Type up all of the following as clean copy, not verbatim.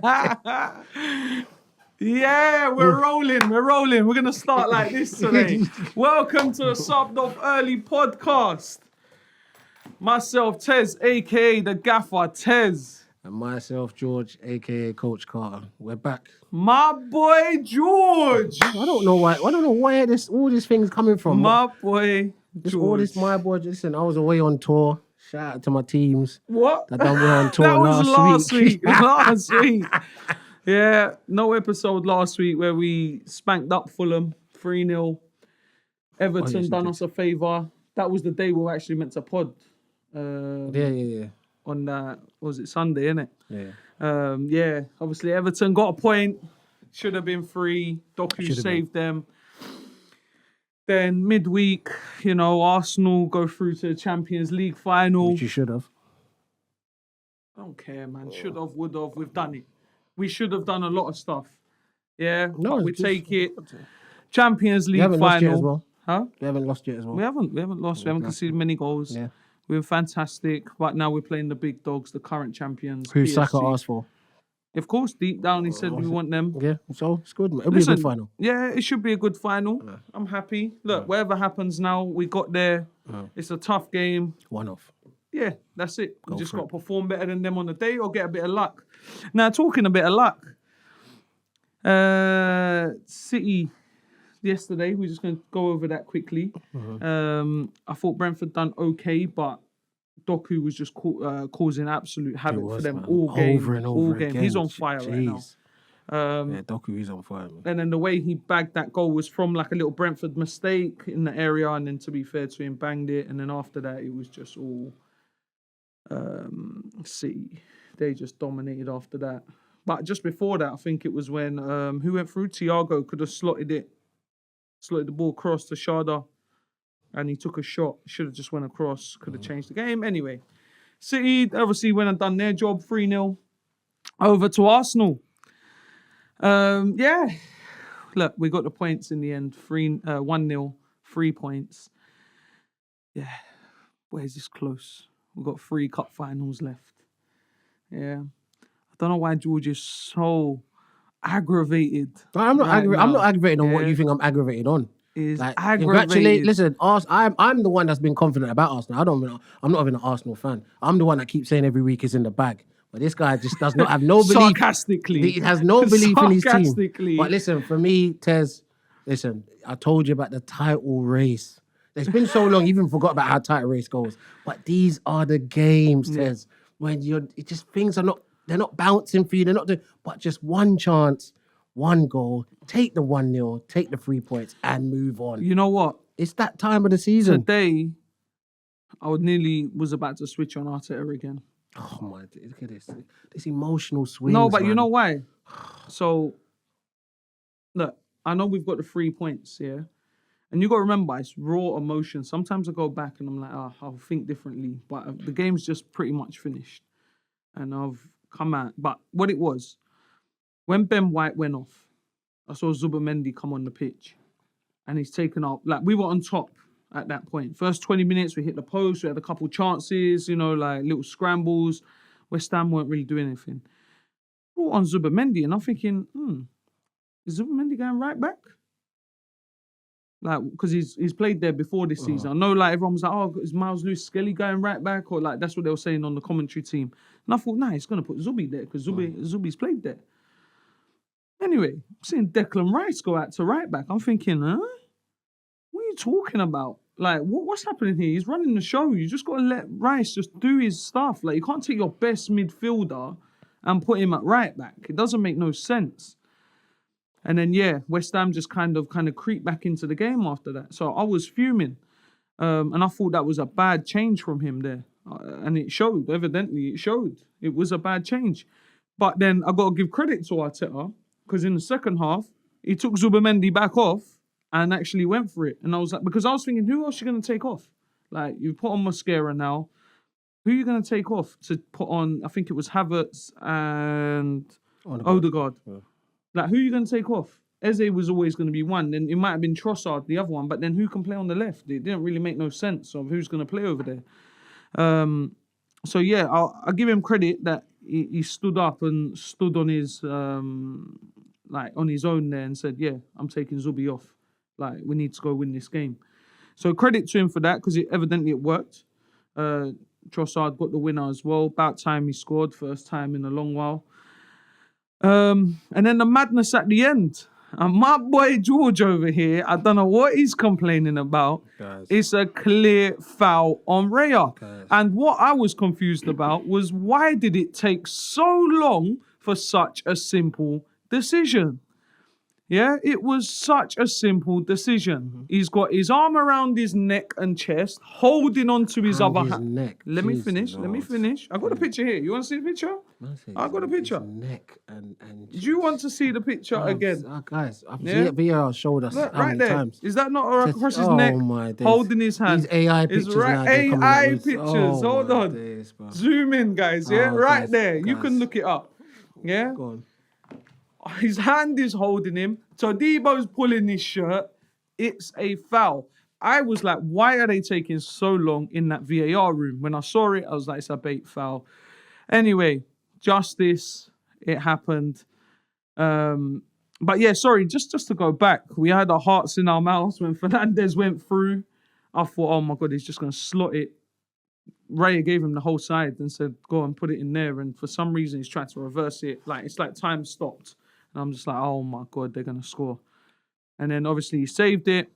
Yeah, we're rolling. We're going to start like this today. Welcome to the Subbed Off Early podcast. Myself, Tez, a.k.a. the Gaffer, Tez. And myself, George, a.k.a. Coach Carter. We're back. My boy, George. I don't know where all these things coming from. My boy, George. All this, my boy. Listen, I was away on tour. Shout out to my teams. What? That done well on tour that was last week. Last week. Yeah, no episode last week where we spanked up Fulham 3-0. Everton done us a favour. That was the day we were actually meant to pod. Yeah. On that, was it Sunday, innit? Yeah. Obviously Everton got a point. Should have been 3. Doku saved them. Then midweek, Arsenal go through to the Champions League final. Which you should have. I don't care, man. Should have, would have. We've done it. We should have done a lot of stuff. Yeah, no, but we take it. Champions League final. Lost yet as well. Huh? We haven't lost yet as well. We haven't lost. We haven't conceded many goals. Yeah. We were fantastic. But now we're playing the big dogs, the current champions. Who PSG. Saka asked for. Of course, deep down he said we want them. Yeah, so it's good. It'll be a good final. Yeah, it should be a good final. Yeah. I'm happy. Look, whatever happens now, we got there. It's a tough game. One off. Yeah, that's it. We just got to perform better than them on the day or get a bit of luck. Now, talking a bit of luck, City yesterday, we're just going to go over that quickly. I thought Brentford done okay, but Doku was just causing absolute havoc for them all game. Over and over game. Again. He's on fire right now. Yeah, Doku is on fire, man. And then the way he bagged that goal was from like a little Brentford mistake in the area, and then to be fair to him, banged it. And then after that, it was just all City. They just dominated after that. But just before that, I think it was when who went through? Thiago could have slotted the ball across to Shada, and he took a shot. Should have just went across. Could have changed the game. Anyway, City obviously went and done their job. 3-0 over to Arsenal. Yeah, look, we got the points in the end. 1-0, 3 points. Yeah, where's this close? We've got 3 cup finals left. Yeah, I don't know why George is so aggravated. I'm not aggravated on what you think I'm aggravated on. Aggravated. Listen, I'm the one that's been confident about Arsenal. I'm not even an Arsenal fan. I'm the one that keeps saying every week is in the bag. But this guy just does not have no belief. Sarcastically. He has no belief in his team. But listen, for me, Tez, I told you about the title race. It's been so long, you even forgot about how title race goes. But these are the games, Tez, when things are not bouncing for you. But just one chance, one goal, take the 1-0, take the 3 points, and move on. You know what? It's that time of the season. Today, I was about to switch on Arteta again. Oh my! Look at this emotional swing. No, but you know why? So, look, I know we've got the 3 points here, and you got to remember it's raw emotion. Sometimes I go back and I'm like, I'll think differently. But the game's just pretty much finished, and I've come out. But what it was, when Ben White went off, I saw Zubimendi come on the pitch, and he's taken up. Like we were on top at that point. First 20 minutes, we hit the post. We had a couple chances, like little scrambles. West Ham weren't really doing anything. Brought on Zubimendi, and I'm thinking, is Zubimendi going right back? Like, because he's played there before this season. I know, like, everyone was like, is Miles Lewis-Skelly going right back? Or, like, that's what they were saying on the commentary team. And I thought, he's going to put Zubi there, because Zubi's played there. Anyway, I'm seeing Declan Rice go out to right back. I'm thinking, what are you talking about? Like, what's happening here? He's running the show. You just got to let Rice just do his stuff. Like, you can't take your best midfielder and put him at right back. It doesn't make no sense. And then, West Ham just kind of creeped back into the game after that. So I was fuming. And I thought that was a bad change from him there. And it showed. Evidently, it showed. It was a bad change. But then I got to give credit to Arteta, because in the second half, he took Zubimendi back off and actually went for it. And I was like, because I was thinking, who else are you going to take off? Like, you put on Mosquera now. Who are you going to take off to put on, I think it was Havertz and Odegaard. Yeah. Like, who are you going to take off? Eze was always going to be one. Then it might have been Trossard, the other one. But then who can play on the left? It didn't really make no sense of who's going to play over there. So, I'll give him credit that he stood up and stood on his like on his own there and said, "Yeah, I'm taking Zubi off. Like we need to go win this game." So credit to him for that because evidently it worked. Trossard got the winner as well. About time he scored, first time in a long while. And then the madness at the end. And my boy George over here, I don't know what he's complaining about. Guys. It's a clear foul on Raya. Guys. And what I was confused about was why did it take so long for such a simple decision? Yeah, it was such a simple decision. He's got his arm around his neck and chest, holding onto his other hand. Let me finish. I got a picture here. You want to see the picture? I got a picture. Neck and Do you want to see the picture again? Guys, I've seen it. VAR showed us Look, how many times. Is that not across his neck, my days. holding his hand? These AI pictures It's now, they're coming AI out with- pictures. Hold my on. days, bro. Zoom in, guys. Yeah, Oh, right guys, there. You guys. can look it up. Yeah. Go on. His hand is holding him. Todibo's pulling his shirt. It's a foul. I was like, why are they taking so long in that VAR room? When I saw it, I was like, it's a bait foul. Anyway, justice. It happened. But yeah, sorry, just to go back. We had our hearts in our mouths when Fernandez went through. I thought, oh my God, he's just going to slot it. Raya gave him the whole side and said, go and put it in there. And for some reason, he's trying to reverse it. Like, it's like time stopped. And I'm just like, oh my God, they're going to score. And then obviously he saved it.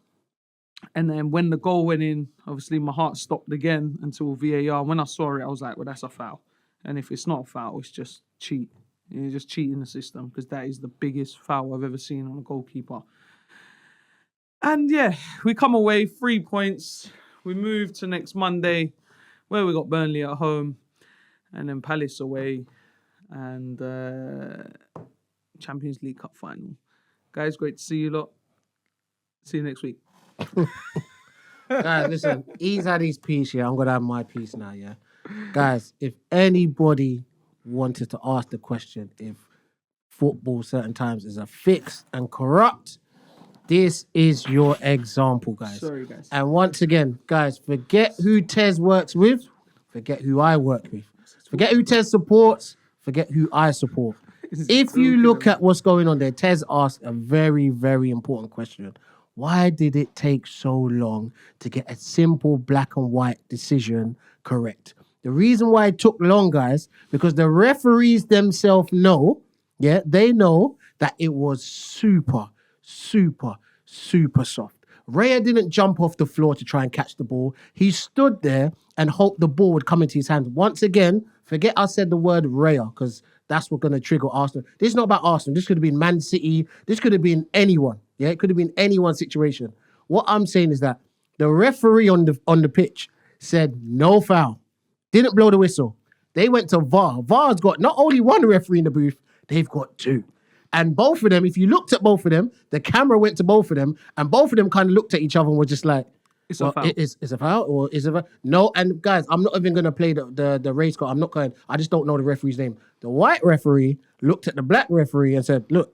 And then when the goal went in, obviously my heart stopped again until VAR. When I saw it, I was like, well, that's a foul. And if it's not a foul, it's just cheat. You're just cheating the system because that is the biggest foul I've ever seen on a goalkeeper. And yeah, we come away 3 points. We move to next Monday where we got Burnley at home and then Palace away and Champions League Cup final. Guys, great to see you lot. See you next week. Guys, listen, he's had his piece, yeah. I'm going to have my piece now, yeah. Guys, if anybody wanted to ask the question if football certain times is a fix and corrupt, this is your example, guys. Sorry, guys. And once again, guys, forget who Tez works with, forget who I work with. Forget who Tez supports, forget who I support. If you look at what's going on there, Tez asked a very, very important question. Why did it take so long to get a simple black and white decision correct? The reason why it took long, guys, because the referees themselves know, yeah, they know that it was super, super, super soft. Raya didn't jump off the floor to try and catch the ball. He stood there and hoped the ball would come into his hands. Once again, forget I said the word Raya, because that's what's going to trigger Arsenal. This is not about Arsenal. This could have been Man City. This could have been anyone. Yeah, it could have been anyone's situation. What I'm saying is that the referee on the pitch said no foul. Didn't blow the whistle. They went to VAR. VAR's got not only one referee in the booth, they've got two. And both of them, if you looked at both of them, the camera went to both of them, and both of them kind of looked at each other and were just like, it's a foul. It's a foul or is it a foul? No, and guys, I'm not even going to play the race card. I'm not going. I just don't know the referee's name. The white referee looked at the black referee and said, look.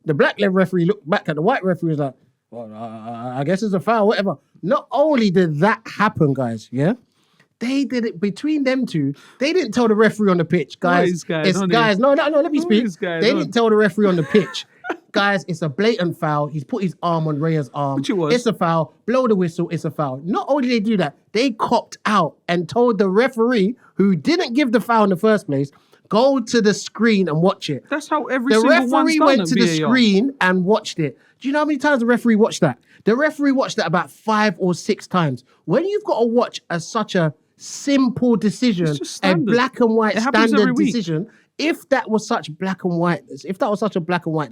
The black referee looked back at the white referee and was like, well, I guess it's a foul, whatever. Not only did that happen, guys, yeah? They did it between them two. They didn't tell the referee on the pitch, guys. No, let me speak. They didn't tell the referee on the pitch. Guys, it's a blatant foul. He's put his arm on Raya's arm. Which it was. It's a foul. Blow the whistle. It's a foul. Not only did they do that, they copped out and told the referee, who didn't give the foul in the first place, go to the screen and watch it. That's how every single one's done. The referee went to the screen and watched it. Do you know how many times the referee watched that? The referee watched that about 5 or 6 times. When you've got to watch such a simple decision, a black and white standard decision, if that was such a black and white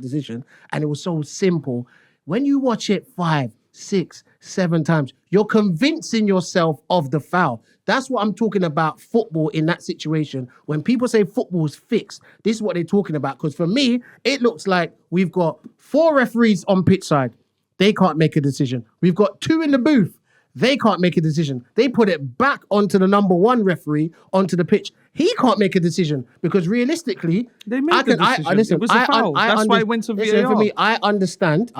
decision and it was so simple, when you watch it 5, 6, 7 times, you're convincing yourself of the foul. That's what I'm talking about football in that situation. When people say football's fixed, this is what they're talking about. Because for me, it looks like we've got 4 referees on pitch side. They can't make a decision. We've got 2 in the booth. They can't make a decision. They put it back onto the number 1 referee onto the pitch. He can't make a decision because realistically, they made the decision. It was a foul. That's why it went to VAR. Listen, for me, I understand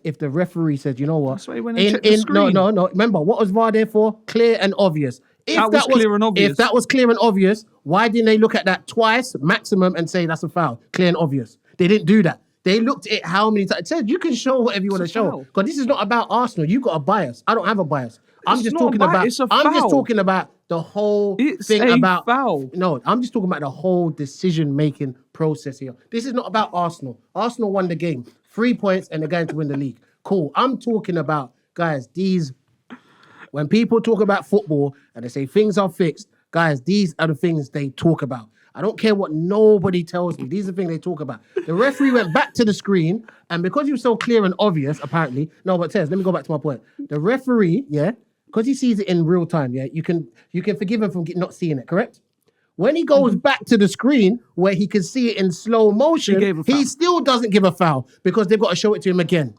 if the referee said, you know what? That's why he went and checked the screen. No. Remember, what was VAR there for? Clear and obvious. That was clear and obvious. If that was clear and obvious, why didn't they look at that twice maximum and say that's a foul? Clear and obvious. They didn't do that. They looked at it how many times. It said you can show whatever you want to show. Because this is not about Arsenal. You got a bias. I don't have a bias. I'm just talking about the whole thing about foul. No, I'm just talking about the whole decision-making process here. This is not about Arsenal. Arsenal won the game. 3 points and they're going to win the league. Cool. I'm talking about, guys, when people talk about football and they say things are fixed, guys, these are the things they talk about. I don't care what nobody tells me. These are the things they talk about. The referee went back to the screen, and because he was so clear and obvious, apparently. No, but Tez, let me go back to my point. The referee, because he sees it in real time, you can forgive him from not seeing it, correct? When he goes back to the screen where he can see it in slow motion, he still doesn't give a foul because they've got to show it to him again.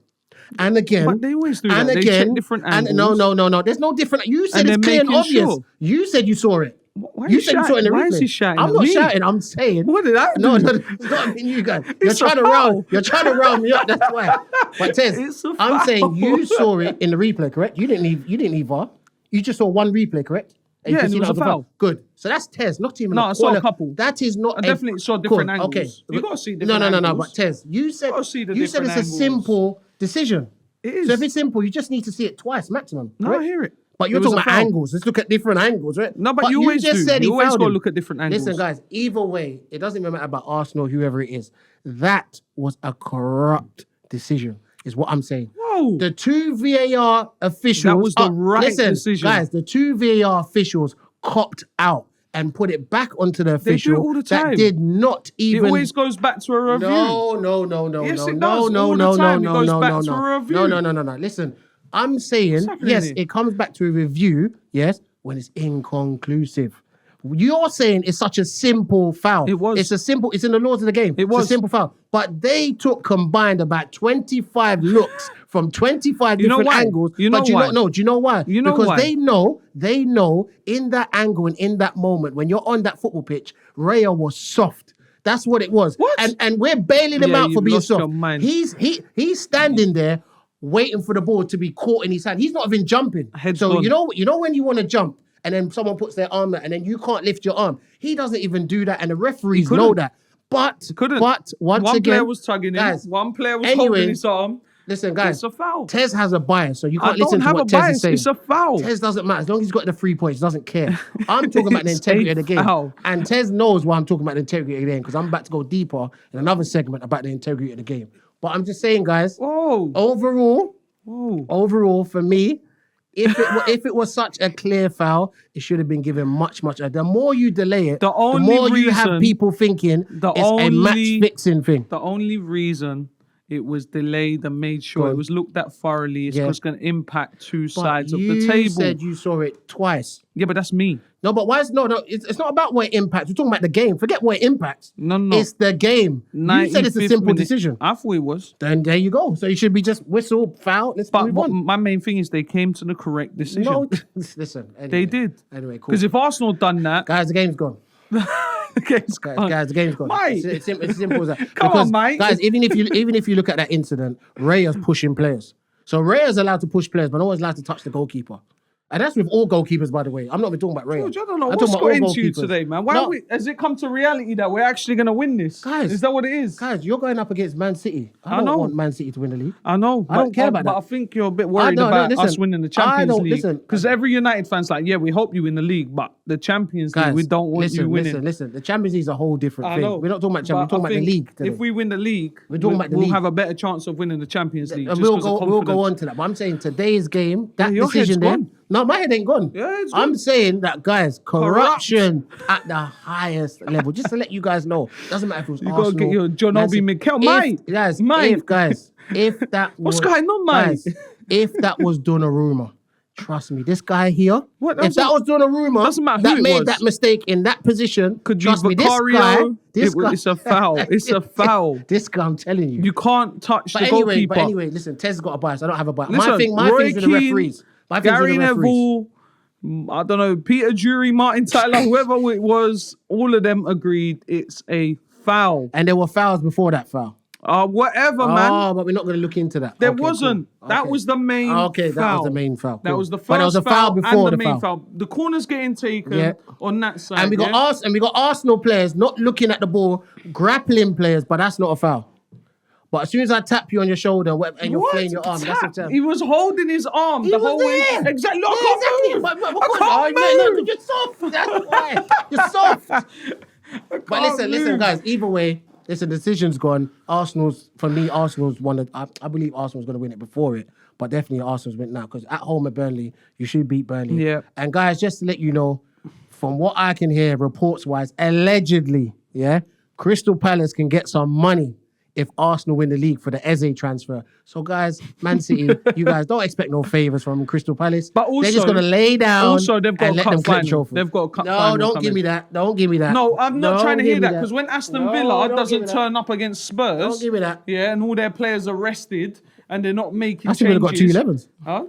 And again, but they always do and that. Again, they check different angles. No. There's no different. You said it's clear and obvious. Sure. You said you saw it. You said you saw it in the replay. Why is he shouting? I'm not shouting. I'm saying. What did I do? No, it's not you guys. You're trying to round me up. That's why. But Tez, I'm saying you saw it in the replay, correct? You didn't need VAR. You just saw one replay, correct? And it was a foul. Good. So that's Tez, not even I saw a couple. That is not. I definitely saw different angles. Okay. You got to see different angles. No. But Tez, you said it's a simple decision. It is. So if it's simple, you just need to see it twice maximum. No, correct? I hear it. But you're talking about angles. Let's look at different angles, right? No, but you always do. You always got to look at different angles. Listen, guys, either way, it doesn't even matter about Arsenal, whoever it is. That was a corrupt decision, is what I'm saying. Whoa. The two VAR officials... That was the right decision. Guys, the two VAR officials copped out and put it back onto the official. They do it all the time. That did not even... It always goes back to a review. No. Yes, it does. All the time. It goes back to a review. No. Listen, I'm saying, yes, it comes back to a review, yes, when it's inconclusive. You're saying it's such a simple foul. It was. It's in the laws of the game. It was a simple foul. But they took combined about 25 looks from 25 different angles. Do you know why? Because they know in that angle and in that moment, when you're on that football pitch, Raya was soft. That's what it was. What? And we're bailing him out for being soft. He's standing there waiting for the ball to be caught in his hand. He's not even jumping. So you know when you want to jump and then someone puts their arm there and then you can't lift your arm. He doesn't even do that, and the referees know that. But once one again, player was tugging him, one player was holding his arm. Listen, guys, it's a foul. Tez has a bias, so you can't listen to what Tez is saying. It's a foul. Tez doesn't matter. As long as he's got the 3 points, he doesn't care. I'm talking about the integrity of the game. Foul. And Tez knows why I'm talking about the integrity of the game, because I'm about to go deeper in another segment about the integrity of the game. But I'm just saying, guys, overall, for me, if it was such a clear foul, it should have been given much. The more you delay it, the more you have people thinking it's a match-fixing thing. The only reason it was delayed and made sure it was looked at thoroughly is because it's going to impact two sides of the table. You said you saw it twice. Yeah, but that's me. No, but why is it's not about where it impacts. We're talking about the game. Forget where it impacts. No. It's the game. You said it's a simple decision. I thought it was. Then there you go. So you should be just whistle, foul, let's move on. My main thing is they came to the correct decision. No, listen. Anyway, they did. Anyway, cool. Because if Arsenal done that... Guys, the game's gone. The game's gone. Guys, the game's gone. Mate. It's simple as that. Come on, mate. Guys, even if you look at that incident, Raya's pushing players. So Raya's allowed to push players, but no one's allowed to touch the goalkeeper. And that's with all goalkeepers, by the way. I'm not even talking about Raya. George, I don't know what's got into you today, man. Has it come to reality that we're actually going to win this? Guys, is that what it is? Guys, you're going up against Man City. I don't want Man City to win the league. I know. I don't care about that. But I think you're a bit worried about us winning the Champions League. Because every United fan's like, yeah, we hope you win the league, but the Champions League, we don't want you winning. Listen. The Champions League is a whole different thing. We're not talking about Champions, we're talking about the league today. If we win the league, we'll have a better chance of winning the Champions League. We'll go on to that. But I'm saying today's game, that decision there. No, my head ain't gone. Yeah, it's I'm saying that, guys, corruption at the highest level. Just to let you guys know, doesn't matter if it was Arsenal. You got to get your John Obi Mikel, mate. If that was... What's going on, mate? If that was Donnarumma, trust me, this guy here, if that was Donnarumma doesn't matter that made that mistake in that position, trust me, this guy, it's a foul. It's a foul. This guy, I'm telling you. You can't touch the goalkeeper. But anyway, listen, Tez's got a bias. I don't have a bias. My thing's in the referees. Gary Neville, I don't know, Peter Drury, Martin Tyler, whoever it was, all of them agreed it's a foul. And there were fouls before that foul. Whatever, man. Oh, but we're not going to look into that. There Okay, wasn't. cool. That Okay. was the main foul. Okay, that was the main foul. That Cool. was the first But there was a foul before and the the main foul. foul. The corner's getting taken Yeah. on that side. And we got Arsenal players not looking at the ball, grappling players, but that's not a foul. But as soon as I tap you on your shoulder and you're playing your arm, that's a Tap? turn. He was holding his arm the whole way. there. Exactly. Yeah, I can't move. I can't No, move. you're soft. That's why. You're soft. But listen, move. guys. Either way, listen. The decision's gone. Arsenal's one. I believe Arsenal's going to win it before it, but definitely Arsenal's win now because at home at Burnley, you should beat Burnley. Yeah. And guys, just to let you know, from what I can hear, reports wise, allegedly, yeah, Crystal Palace can get some money if Arsenal win the league for the Eze transfer. So guys, Man City, you guys don't expect no favours from Crystal Palace. But also, they're just going to lay down also they've got and a let cup them clip final. trophies. They've got a cup No, final don't coming. give me that. Don't give me that. No, I'm not Don't trying to give hear me that because when Aston Villa don't doesn't give me that. turn up against Spurs, Don't give me that. Yeah, and all their players are rested and they're not making Aston Villa changes. got 2 11s. Huh?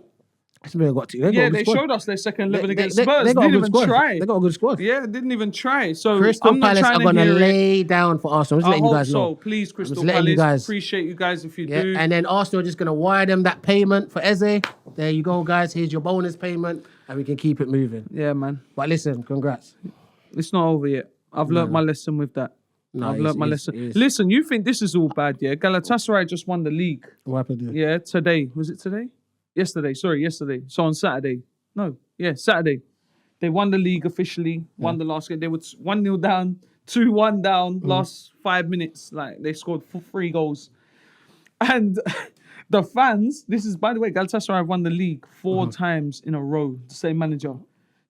Aston Villa got 2. Yeah, they showed us their second 11 against Spurs. They got Didn't a good even squad. try. They got a good squad. Yeah, didn't even try. So Crystal I'm not Palace trying are to going to hear it. lay down for Arsenal. I'm just I letting you hope guys know. so. Please, Crystal letting Palace. you guys- Appreciate you guys if you Yeah, do. and then Arsenal are just going to wire them that payment for Eze. There you go, guys. Here's your bonus payment, and we can keep it moving. Yeah, man. But listen, congrats. It's not over yet. I've learnt my lesson with that. No, I've it's- learnt my it's- lesson. it's- Listen, you think this is all bad, yeah? Galatasaray just won the league. What happened there? Yeah, today. Was it today? Yesterday. Sorry, yesterday. So on Saturday. No, yeah, Saturday. They won the league officially, won the last game. They were 1-0 down, 2-1 down, last 5 minutes. Like, they scored 3 goals. And the fans, this is, by the way, Galatasaray have won the league 4 times in a row, the same manager.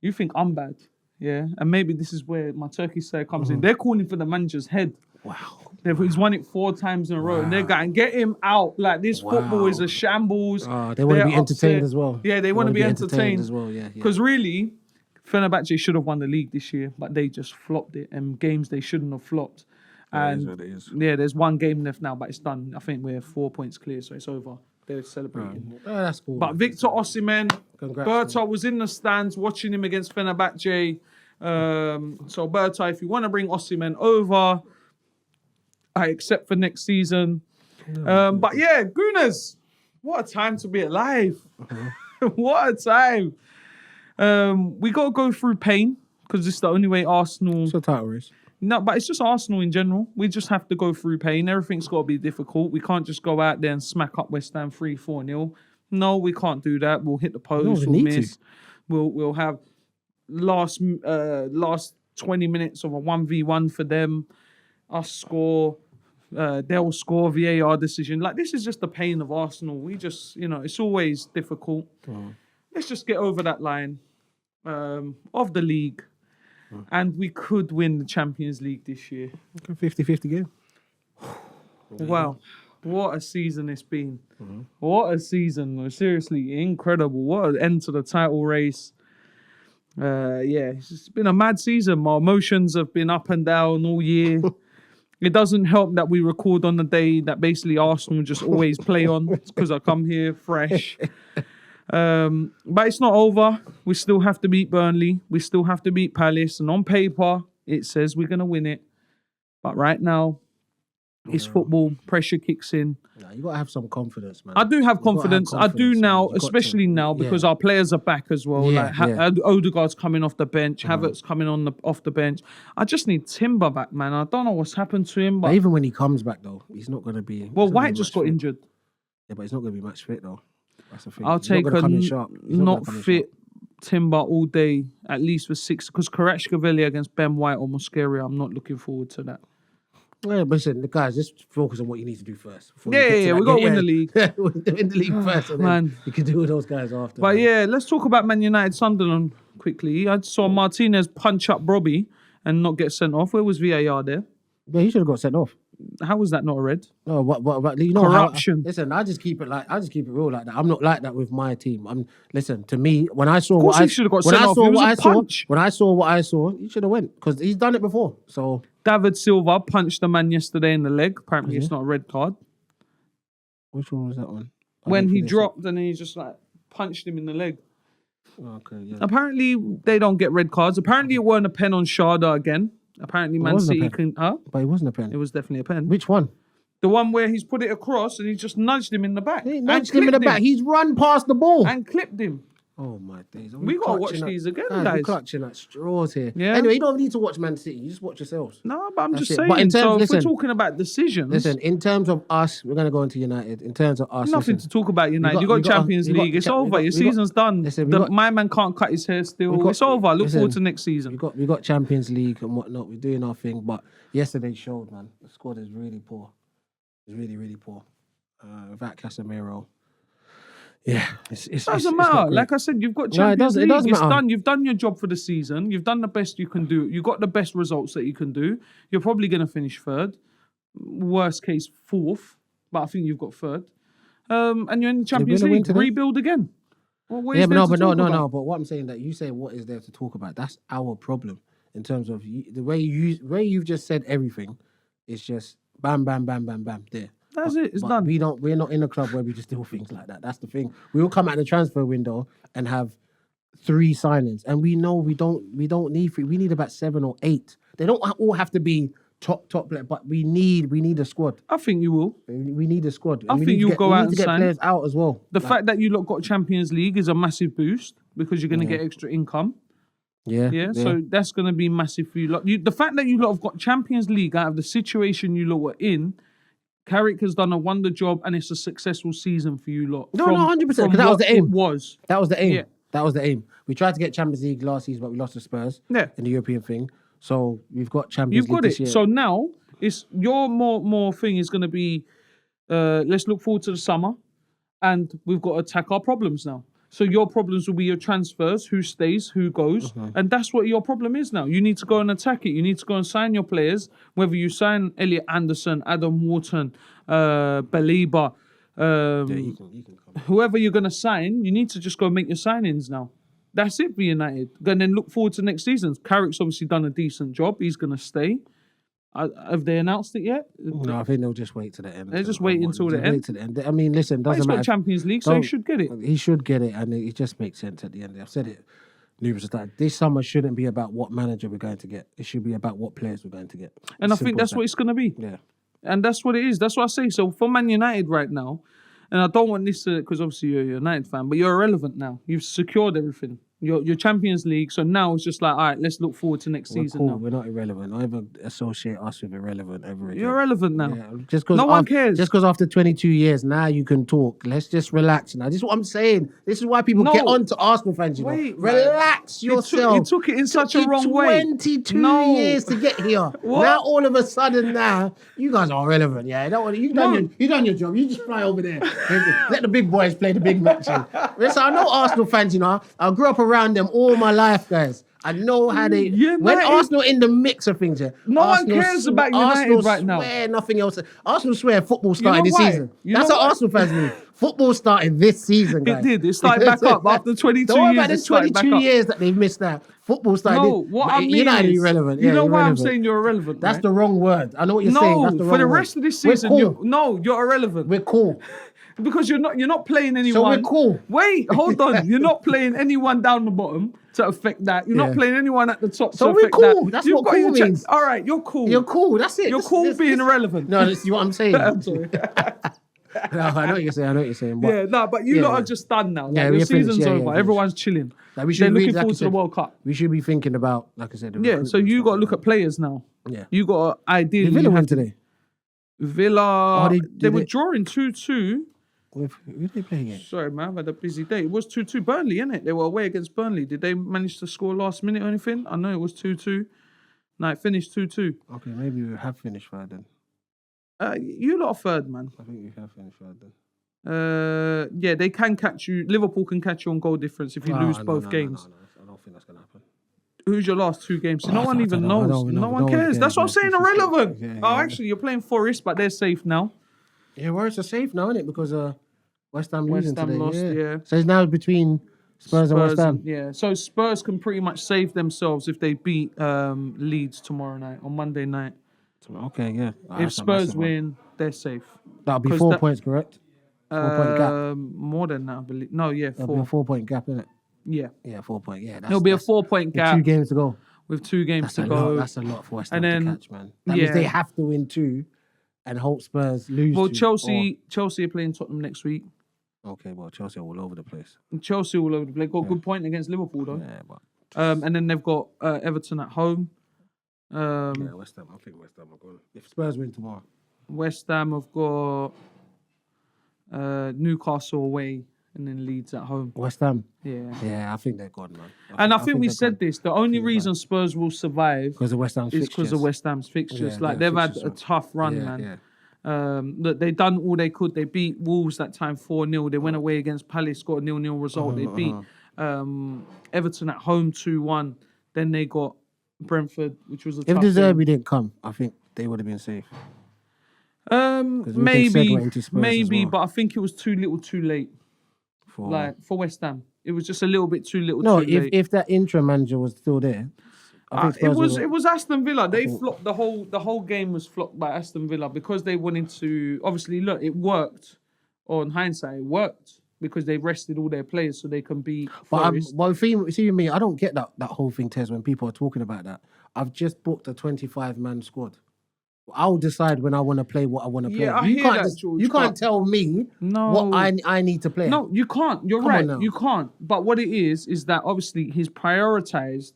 You think I'm bad, yeah? And maybe this is where my Turkish side comes in. They're calling for the manager's head. Wow. He's won it 4 times in a row, and they're going, get him out. Like, this football is a shambles. They want to They're be entertained upset. as well. Yeah, they want to be entertained as well. Yeah. because really, Fenerbahce should have won the league this year, but they just flopped it. And games they shouldn't have flopped. And what it is. yeah, there's 1 game left now, but it's done. I think we're 4 points clear, so it's over. They're celebrating. Oh, that's cool. But Victor Osimhen, Congrats, Berta was in the stands watching him against Fenerbahce. So Berta, if you want to bring Osimhen over, I accept for next season. But yeah, Gunners, what a time to be alive. What a time. We got to go through pain because it's the only way Arsenal... It's a title race. No, but it's just Arsenal in general. We just have to go through pain. Everything's got to be difficult. We can't just go out there and smack up West Ham 3-4-0. No, we can't do that. We'll hit the post. We'll miss. We'll have last 20 minutes of a 1v1 for them. Us score. They'll score VAR decision. Like, this is just the pain of Arsenal. We just, it's always difficult. Let's just get over that line of the league. And we could win the Champions League this year. 50-50 game. Wow. What a season it's been. What a season. Seriously, incredible. What an end to the title race. It's been a mad season. My emotions have been up and down all year. It doesn't help that we record on the day that basically Arsenal just always play on because I come here fresh. But it's not over. We still have to beat Burnley. We still have to beat Palace. And on paper, it says we're going to win it. But right now, it's football. Pressure kicks in. Nah, you got to have some confidence, man. I do have confidence. I do now, man. especially now, because our players are back as well. Yeah, Odegaard's coming off the bench. Havertz coming off the bench. I just need Timber back, man. I don't know what's happened to him. But even when he comes back, though, he's not going to be... Well, White just got injured. Yeah, but he's not going to be match fit, though. That's the thing. I'll He's not take gonna a come in sharp. He's not not gonna come in fit sharp. Timber all day, at least for 6. Because Kvaratskhelia against Ben White or Mosquera, I'm not looking forward to that. Yeah, but listen, the guys, just focus on what you need to do first. Yeah, we got to win the league. Win the league first, and Man. then you can do with those guys after. But man. yeah, let's talk about Man United Sunderland quickly. I saw Martinez punch up Robbie and not get sent off. Where was VAR there? Yeah, he should have got sent off. How was that not a red? No, what you know Corruption. Listen, I just keep it real like that. I'm not like that with my team. Listen, to me, when I saw Of course what he I should have got when sent I off. saw It was what a I saw, punch. when I saw what I saw, he should have went because he's done it before. So David Silva punched the man yesterday in the leg. Apparently, it's not a red card. which one was that one? When he dropped and then he just like punched him in the leg. Okay, yeah. Apparently, they don't get red cards. Apparently, it weren't a pen on Sharda again. Apparently, Man wasn't a City pen. can... Huh? But it wasn't a pen. It was definitely a pen. Which one? The one where he's put it across and he just nudged him in the back. He nudged him in the back. He's run past the ball. And clipped him. Oh my days. We got to watch these again, guys. We're clutching at straws here. Yeah. Anyway, you don't need to watch Man City. You just watch yourselves. No, but I'm That's just it. saying. But in terms- so if listen. we're talking about decisions, Listen, in terms of us, we're going to go into United. In terms of us, nothing listen, to talk about United. You we got got- Champions we got- League. It's we got- over. Your we got- season's done. listen, we got- My man can't cut his hair still. we got- It's over. Look listen, forward to next season. we got Champions League and whatnot. We're doing our thing. But yesterday showed, man, the squad is really poor. It's really, really poor. Without Casemiro. Yeah, it Doesn't matter. Like I said, you've got Champions it League. doesn't It's matter. done. You've done your job for the season. You've done the best you can do. You got the best results that you can do. You're probably going to finish third. Worst case, fourth. But I think you've got third. And you're in the Champions gonna win League. today? Rebuild again. Well, what is Yeah, there to but talk no. about? But what I'm saying that you say what is there to talk about? That's our problem in terms of the way you've just said everything. It's just bam, bam, bam, bam, bam. There. That's it. It's But done. We're not in a club where we just do things like that. That's the thing. We will come at the transfer window and have 3 signings, and we know we don't need 3. We need about 7 or 8. They don't all have to be top player, but we need a squad. I think you will. We need a squad. I And we think need to you'll get- go we out need and to get sign. players out as well. The fact that you lot got Champions League is a massive boost because you're going to get extra income. Yeah, so that's going to be massive for you lot. The fact that you lot have got Champions League out of the situation you lot were in, Carrick has done a wonder job and it's a successful season for you lot. No, 100%, from 'cause that was what the aim. It was. That was the aim. Yeah. That was the aim. We tried to get Champions League last season, but we lost to Spurs Yeah. in the European thing. So we've got Champions You've League got this it. year. So now it's your more thing is going to be let's look forward to the summer and we've got to attack our problems now. So your problems will be your transfers, who stays, who goes, and that's what your problem is now. You need to go and attack it. You need to go and sign your players, whether you sign Elliot Anderson, Adam Wharton, Baliba, you can come. whoever you're going to sign, you need to just go make your signings now. That's it for United. And then look forward to next season. Carrick's obviously done a decent job. He's going to stay. Have they announced it yet? No, I think they'll just wait to the end. They're just waiting until the end. Wait to the end. I mean, listen, But he's doesn't got matter. Champions League, so he Don't- should get it. He should get it, and it just makes sense at the end. I've said it numerous times. This summer shouldn't be about what manager we're going to get. It should be about what players we're going to get. And I Simple think as that's that. what it's going to be. Yeah. And that's what it is. That's what I say. So for Man United right now, and I don't want this to, because obviously you're a United fan, but you're irrelevant now. You've secured everything. You're Champions League. So now it's just like, all right, let's look forward to next We're season cool. now. We're not irrelevant. Don't ever associate us with irrelevant ever again. You're irrelevant now. Yeah, just because No one cares. Just because after 22 years, now you can talk. Let's just relax now. This is what I'm saying. This is why people get on to Arsenal fans. You know? Wait, man. Relax yourself. You took it in such a Took wrong you way. 22 No. years to get here. What? Now all of a sudden, now you guys are irrelevant. Yeah, don't want you done your job. You just fly over there. Let the big boys play the big matches. Listen, I know Arsenal fans. You know, I grew up around them all my life, guys. I know how they. United- When Arsenal in the mix of things, yeah. No one Arsenal cares about United Arsenal right now. Swear nothing else. Arsenal swear football started this why? season. You That's know what why? Arsenal fans mean. Football started this season, guys. It did. It started back up after 22 Don't worry years. about It the started back 22 up. years that they've missed out. Football started. No, what I mean You're not is, irrelevant. you Yeah, know you're why I'm irrelevant. saying you're irrelevant, That's right? the wrong word. I know what you're saying. That's the No, wrong for the word. rest of this We're season, cool. you're irrelevant. We're cool. Because you're not playing anyone. we're cool. Wait, hold on. You're not playing anyone down the bottom to affect that. You're not Yeah. playing anyone at the top So to we're affect cool. that. That's You've what got cool your means. All right, you're cool. You're cool. That's it. You're cool being irrelevant. No, this is what I'm saying. I'm sorry. No, I know what you're saying. I know what you're saying. But Yeah, no, but you Yeah, lot yeah. are just done now. Like, Yeah, your we're finished. season's Yeah, over. finished. Everyone's chilling. like, we They're should looking like forward you to the said, World Cup. We should be thinking about, like I said. the Yeah, recruitment so you stuff got to like look that. at players now. Yeah. You got to ideally. Did Villa you win have- today? Villa. Oh, they did were they- drawing 2-2. Who did they play against? Sorry, man, I've had a busy day. It was 2-2. Burnley, innit? They were away against Burnley. Did they manage to score last minute or anything? I know it was 2-2. No, it finished 2-2. Okay, maybe we have finished third then. You lot are third, man. I think we have finished third then. Yeah, they can catch you. Liverpool can catch you on goal difference if you lose both games. No, I don't think that's going to happen. Who's your last 2 games? So no I one don't even know. I knows. don't No know. one No one cares. cares, That's what I'm man. saying. It's just- Irrelevant. yeah, Oh, yeah. actually, you're playing Forest, but they're safe now. Yeah, Warriors are safe now, isn't it? Because West Ham losing West Ham today. lost, yeah. So it's now between Spurs and West Ham. Yeah, so Spurs can pretty much save themselves if they beat Leeds tomorrow night, on Monday night. Okay, yeah. If Spurs win, they're safe. That'll be 'Cause 4 that- points, correct? 4-point gap. More than that, I believe. No, yeah, That'll be a 4. 4-point gap, isn't it? Yeah. Yeah, 4 point. Yeah, It'll be a 4-point with gap 2 games to go. with 2 games That's to a go. lot. That's a lot for West Ham And to then- catch, man. That means yeah. they have to win 2. and hope Spurs lose. Well, Chelsea are playing Tottenham next week. Okay, well, Chelsea are all over the place. And Chelsea all over the place. Got a good point against Liverpool, though. Yeah, but... and then they've got Everton at home. West Ham. I think West Ham are going. If Spurs win tomorrow. West Ham have got Newcastle away and then Leeds at home. West Ham? Yeah, I think they're gone, man. I think we said this. The only reason Spurs will survive because of West Ham's is because of West Ham's fixtures. Like, they've had a tough run, man. Look, they done all they could. They beat Wolves that time 4-0. They went away against Palace, got a 0-0 result. They beat Everton at home 2-1. Then they got Brentford, which was a tough game. If De Zerbi didn't come, I think they would have been safe. Maybe, but I think it was too little, too late. For West Ham, it was just a little bit too little. No, too late. if that interim manager was still there, I think it was Aston Villa. They flopped the whole game was flopped by Aston Villa because they wanted to. Obviously, look, it worked. On hindsight, it worked because they rested all their players so they can beat Forest. But see me, I don't get that whole thing, Tez. When people are talking about that, I've just booked a 25-man squad. I'll decide when I want to play what I want to play. Yeah, you can't tell me what I need to play. No, you can't. You're right. You can't. But what it is that obviously he's prioritized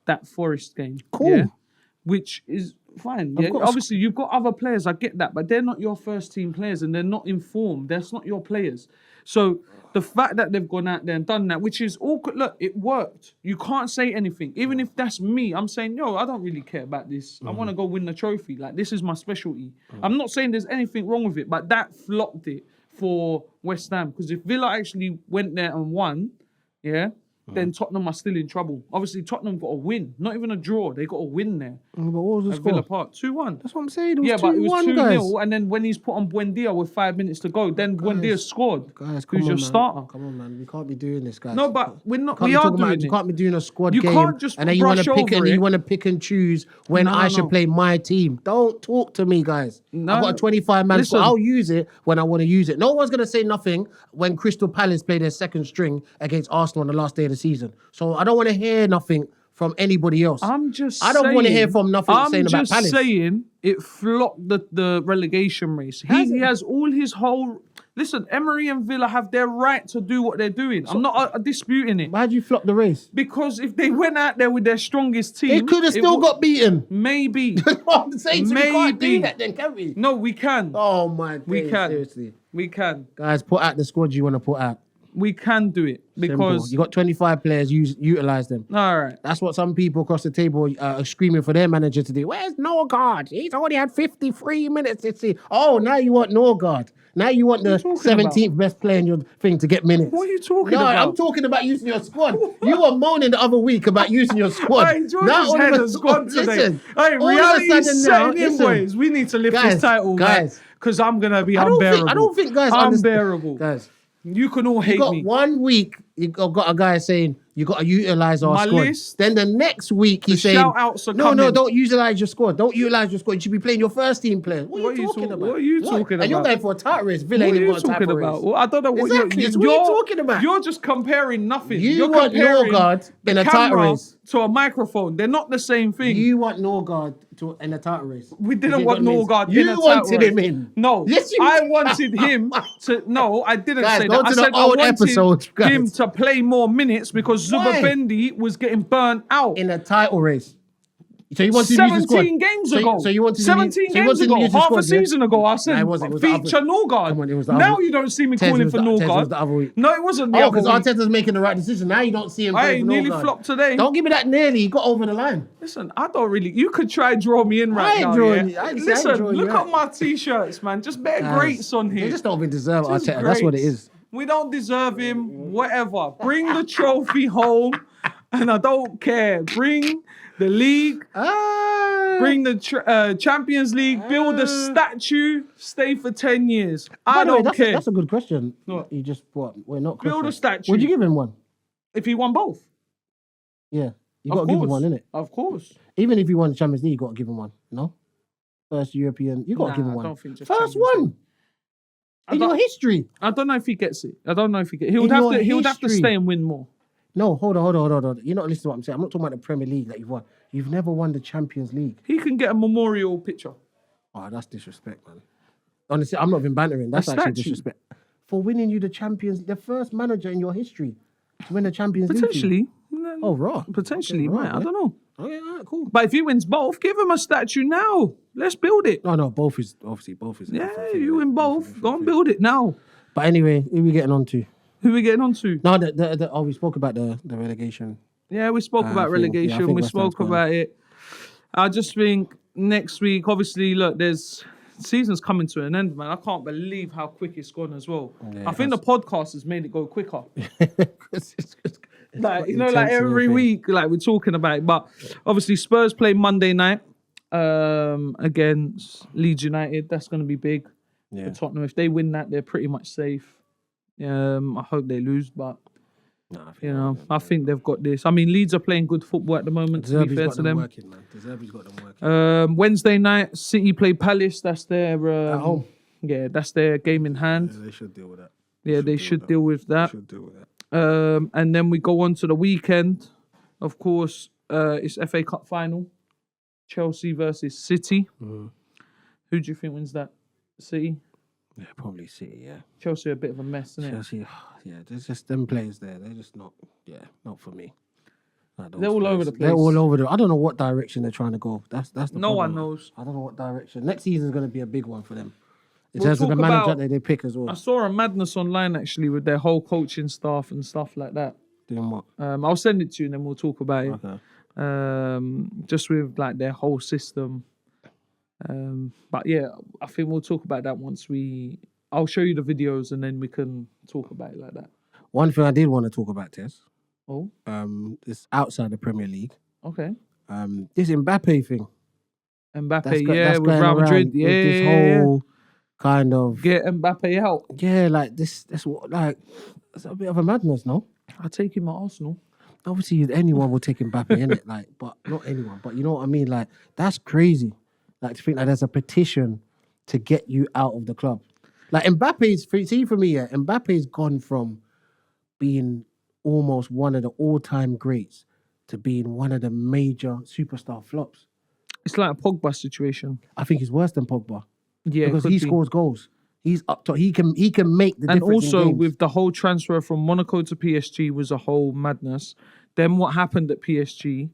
that Forest game. Cool. Yeah? Which is fine. Yeah? Obviously, you've got other players. I get that. But they're not your first team players and they're not informed. That's not your players. So the fact that they've gone out there and done that, which is awkward. Look, it worked. You can't say anything. Even if that's me, I'm saying, I don't really care about this. I want to go win the trophy. Like, this is my specialty. I'm not saying there's anything wrong with it, but that flopped it for West Ham. Because if Villa actually went there and won, then Tottenham are still in trouble. Obviously, Tottenham got a win. Not even a draw. They got a win there. But what was the score? Villa Park. 2-1. That's what I'm saying. But it was 2-0. And then when he's put on Buendia with 5 minutes to go, then Buendia scored. Guys, who's your starter? Come on, man. We can't be doing this, guys. No, but we're not. We are doing it. You can't be doing a squad game. You can't just and then you want to pick and you want to pick and choose when I should play my team. Don't talk to me, guys. I've got a 25-man squad. I'll use it when I want to use it. No one's gonna say nothing when Crystal Palace play their second string against Arsenal on the last day of the season. So I don't want to hear nothing from anybody else. I don't want to hear from nothing saying about Palace. I'm just saying it flopped the relegation race. He has all his whole... Listen, Emery and Villa have their right to do what they're doing. I'm not disputing it. Why'd you flop the race? Because if they went out there with their strongest team... They could have still got beaten. Maybe. I'm saying we can't do that then, can we? No, we can. Oh, my God. We can. Seriously. We can. Guys, put out the squad you want to put out. We can do it because... Simple. You got 25 players, utilize them. All right. That's what some people across the table are screaming for their manager to do. Where's Norgard? He's already had 53 minutes this season. Oh, now you want Norgard. Now you want the 17th best player in your thing to get minutes. What are you talking about? No, I'm talking about using your squad. You were moaning the other week about using your squad. Hey, George's head has gone today. Listen, hey, reality's setting in, boys. We need to lift this title, guys. Because I'm going to be unbearable. I don't think guys unbearable. Guys. You can all hate me. 1 week, you got a guy saying, you got to utilize our squad. List, then the next week, he's saying, no, don't utilize your squad. Don't utilize your squad. You should be playing your first team players. What are you talking about? What are you talking about? And you're going for a title race. Villa ain't even got a title race. Well, I don't know what you're talking about. You're just comparing nothing. You want Norgard in a title race. To a microphone. They're not the same thing. You want Norgard in a title race. We didn't want Norgard in a title race. You wanted him in. No. Yes, I wanted him to... No, I didn't say that. I said I wanted him to play more minutes because Zubabendi was getting burnt out. In a title race. So you want to use the squad? 17 games ago. So you want to 17 games ago. Half a season ago, I said, feature Norgard. Come on, it was now you don't see me calling for Norgard. No, it wasn't the other week. Because Arteta's making the right decision. Now you don't see him playing for Norgard. Nearly flopped today. Don't give me that nearly. He got over the line. Listen, I don't really... You could try draw me in right now. Listen, look at my T-shirts, man. Just better greats on here. They just don't even deserve Arteta. That's what it is. We don't deserve him. Whatever. Bring the trophy home. And I don't care. Bring the league. Bring the Champions League. Build a statue. Stay for 10 years. I don't care. That's a good question. What? You just what? We're not build a statue. Would you give him one? If he won both? Yeah. You got to give him one, innit? Of course. Even if he won the Champions League, you got to give him one. No? First European. You got to give him one. I don't think first one. In your history. I don't know if he gets it. I don't know if he gets it. He would have to stay and win more. No, hold on. You're not listening to what I'm saying. I'm not talking about the Premier League that you've won. You've never won the Champions League. He can get a memorial picture. Oh, that's disrespect, man. Honestly, I'm not even bantering. That's actually disrespect. For winning you the first manager in your history to win the Champions League. Potentially. Oh, raw. Potentially, Okay, right. I don't know. Okay, all right, cool. But if he wins both, give him a statue now. Let's build it. No, both is. Yeah, you win both. Go and build it now. But anyway, who are we getting on to? Who are we getting on to? No, we spoke about the relegation. Yeah, we spoke about relegation. We spoke about it. I just think next week, obviously, look, season's coming to an end, man. I can't believe how quick it's gone as well. Yeah, I think the podcast has made it go quicker. Like, like every week, like we're talking about it. But obviously, Spurs play Monday night against Leeds United. That's going to be big for Tottenham. If they win that, they're pretty much safe. I hope they lose, but I think they've got this. I mean, Leeds are playing good football at the moment. To be fair to them, Deserby's got them working. Wednesday night, City play Palace. That's their at home. Yeah, that's their game in hand. Yeah, they should deal with that. Yeah, they should deal with that. And then we go on to the weekend. Of course, it's FA Cup final. Chelsea versus City. Mm-hmm. Who do you think wins that? City? Yeah, probably City, yeah. Chelsea are a bit of a mess, isn't it? Chelsea, yeah, there's just them players there. They're just not for me. They're all over the place. They're all over I don't know what direction they're trying to go. That's the no problem. one knows. I don't know what direction. Next season's going to be a big one for them. In terms of the manager that they pick as well. I saw a madness online, actually, with their whole coaching staff and stuff like that. Doing what? I'll send it to you and then we'll talk about it. Okay. Just with like their whole system. But yeah, I think we'll talk about that once I'll show you the videos and then we can talk about it like that. One thing I did want to talk about, Tez. Oh? It's outside the Premier League. Okay. This Mbappe thing. That's with Real Madrid. Yeah. This whole kind of... Get Mbappe out. Yeah, like this what, like, it's a bit of a madness, no? I'll take him at Arsenal. Obviously, anyone will take Mbappe, innit? Like, but not anyone. But you know what I mean? Like, that's crazy. Like, to think that there's a petition to get you out of the club. Like, Mbappe's gone from being almost one of the all-time greats to being one of the major superstar flops. It's like a Pogba situation. I think he's worse than Pogba. Yeah, because he scores goals. He's up top. He can make the difference. And also with the whole transfer from Monaco to PSG was a whole madness. Then what happened at PSG?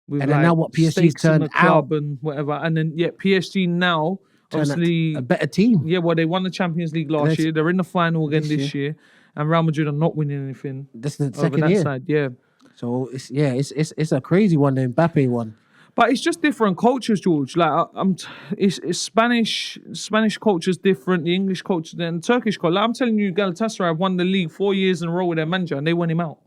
With and then now what PSG's turned out and whatever. And then PSG now obviously a better team. Yeah, well they won the Champions League last year. They're in the final again this year. And Real Madrid are not winning anything. This is the second year. Side, yeah. So it's a crazy one, the Mbappe one. But it's just different cultures, George. Like it's Spanish culture's different, the English culture, and the Turkish culture. Like, I'm telling you, Galatasaray have won the league 4 years in a row with their manager, and they won him out.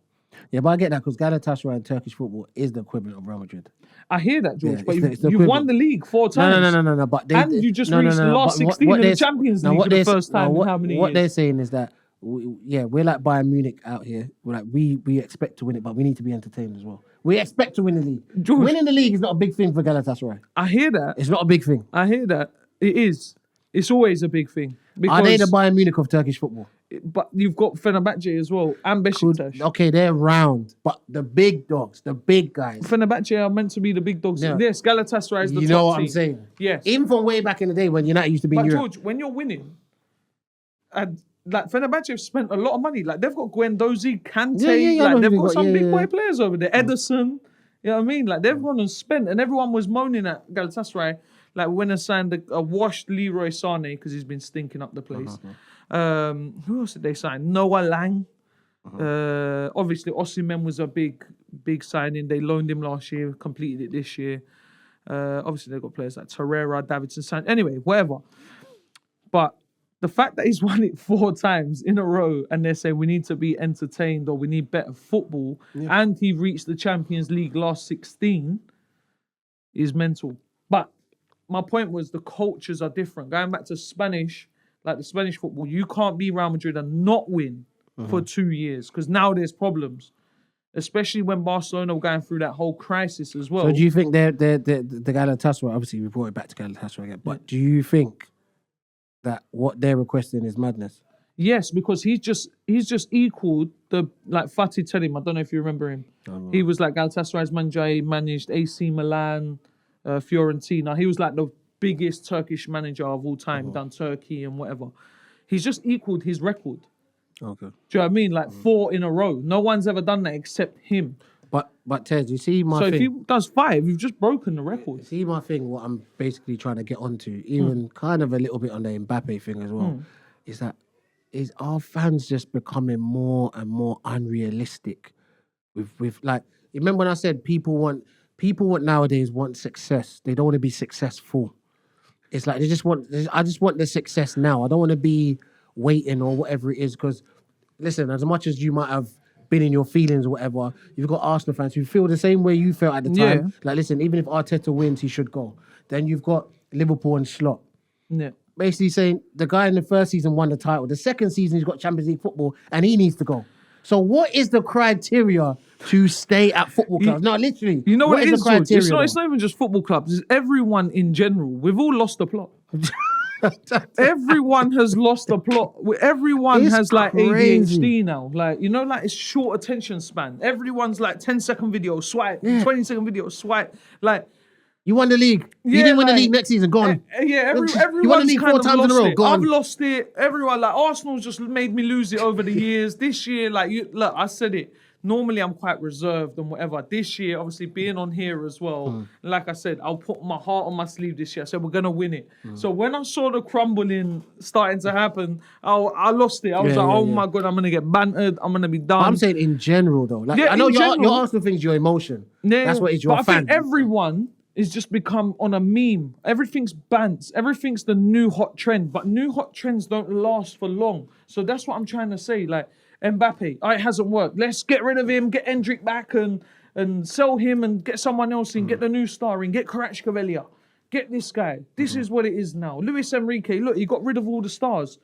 Yeah, but I get that because Galatasaray and Turkish football is the equivalent of Real Madrid. I hear that, George, but you've won the league 4 times. No. But you just reached the last 16 in the Champions League for the first time in how many years? What they're saying is that we're like Bayern Munich out here. We're like we expect to win it, but we need to be entertained as well. We expect to win the league. George, winning the league is not a big thing for Galatasaray. I hear that. It's not a big thing. I hear that. It is. It's always a big thing. Are they the Bayern Munich of Turkish football? But you've got Fenerbahce as well and Besiktas. Okay, they're round, but the big dogs, the big guys. Fenerbahce are meant to be the big dogs. Yeah. Yes, Galatasaray is the top team. You know what I'm saying? Yes. Even from way back in the day when United used to be in Europe. George, when you're winning, and like Fenerbahce have spent a lot of money. Like they've got Guendouzi, Kante, like they've got some big boy players over there. Ederson, you know what I mean? Like they've gone and spent, and everyone was moaning at Galatasaray. Like when they signed a washed Leroy Sane because he's been stinking up the place. Who else did they sign? Noah Lang. Obviously, Osimhen was a big signing. They loaned him last year, completed it this year. Obviously, they've got players like Torreira, Davidson. Anyway, whatever. But the fact that he's won it 4 times in a row and they're saying we need to be entertained or we need better football, and he reached the Champions League last 16 is mental. But my point was the cultures are different. Going back to Spanish, like the Spanish football, you can't be Real Madrid and not win for 2 years because now there's problems, especially when Barcelona were going through that whole crisis as well. So do you think the Galatasaray, obviously we brought it back to Galatasaray again, but do you think that what they're requesting is madness? Yes, because he's just equaled the Fatih Terim. I don't know if you remember him. He was like Galatasaray's manager. He managed AC Milan, Fiorentina. He was like the biggest Turkish manager of all time, done Turkey and whatever. He's just equaled his record. Okay. Do you know what I mean? Like 4 in a row. No one's ever done that except him. But Tez, you see my So thing. if he does 5, you've just broken the record. See my thing, what I'm basically trying to get onto, even kind of a little bit on the Mbappe thing as well, is our fans just becoming more and more unrealistic with like, you remember when I said people want nowadays want success. They don't want to be successful. It's like I just want the success now. I don't want to be waiting or whatever it is. Because listen, as much as you might have been in your feelings or whatever, you've got Arsenal fans who feel the same way you felt at the time. Yeah. Like, listen, even if Arteta wins, he should go. Then you've got Liverpool and Slot. Yeah. Basically saying the guy in the first season won the title. The second season, he's got Champions League football and he needs to go. So what is the criteria to stay at football clubs? No, literally. You know what it is, the George? criteria? It's not even just football clubs. It's everyone in general. We've all lost the plot. Everyone has lost the plot. Everyone has like crazy. ADHD now. Like, you know, like it's short attention span. Everyone's like 10-second video, swipe. 20-second video, swipe. Like, you won the league. You didn't win the league next season. Gone. Everyone's you won the league 4 times in a row. Gone. I've lost it. Everyone, like Arsenal's just made me lose it over the years. This year, like, look, I said it. Normally, I'm quite reserved and whatever. This year, obviously, being on here as well, like I said, I'll put my heart on my sleeve this year. I said, we're going to win it. So when I saw the crumbling starting to happen, I lost it. I was my God, I'm going to get bantered. I'm going to be done. I'm saying in general, though. Like, I know your Arsenal thing's your emotion. Yeah, that's what is your fan. But I think everyone is just become on a meme. Everything's bants. Everything's the new hot trend. But new hot trends don't last for long. So that's what I'm trying to say. Like, Mbappe, it hasn't worked. Let's get rid of him, get Endrick back and sell him and get someone else in, get the new star in, get Kvaratskhelia, get this guy. This is what it is now. Luis Enrique, look, he got rid of all the stars.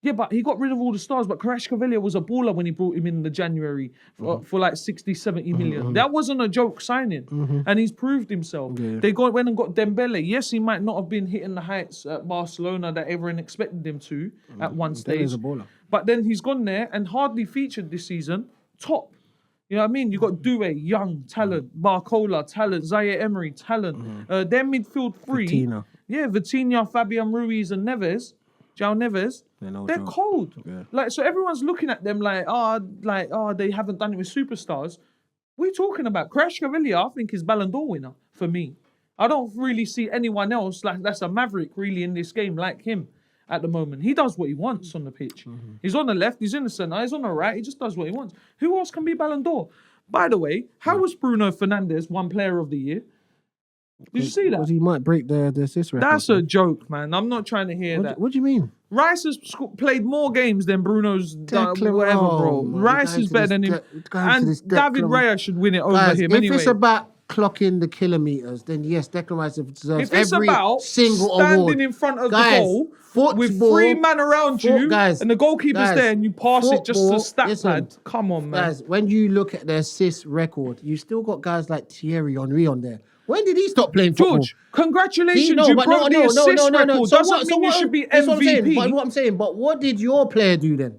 Yeah, but he got rid of all the stars, but Kvaratskhelia was a baller when he brought him in the January for like 60, 70 million. That wasn't a joke signing. And he's proved himself. Yeah. They went and got Dembele. Yes, he might not have been hitting the heights at Barcelona that everyone expected him to at one stage. A baller. But then he's gone there and hardly featured this season. Top. You know what I mean? You got Doué, young, talent. Barcola, talent. Zaire Emery, talent. Their midfield three. Vitinha. Yeah, Vitinha, Fabian Ruiz and Neves. João Neves. They're cold. Yeah. Like, so everyone's looking at them like, they haven't done it with superstars. We're talking about Kvaratskhelia, I think, is Ballon d'Or winner for me. I don't really see anyone else like that's a maverick really in this game like him. At the moment, he does what he wants on the pitch. He's on the left, he's in the centre, he's on the right, he just does what he wants. Who else can be Ballon d'Or? By the way, how was Bruno Fernandes one player of the year? Did you see that? Because he might break the assist record. That's a joke, man. I'm not trying to hear that. What do you mean? Rice has played more games than Bruno's done, whatever, bro. Rice is better than him. And David Raya should win it over him anyway. If it's about clocking the kilometres, then yes, Declan Rice deserves if it's every about single standing award. In front of the goal with 3 men around you and the goalkeeper's there and you pass it just to stat pad. Come on, man. Guys, when you look at the assist record, you still got guys like Thierry Henry on there. When did he stop playing football? George, congratulations, you broke the assist record. Doesn't mean you should be MVP. What I'm saying, but what did your player do then?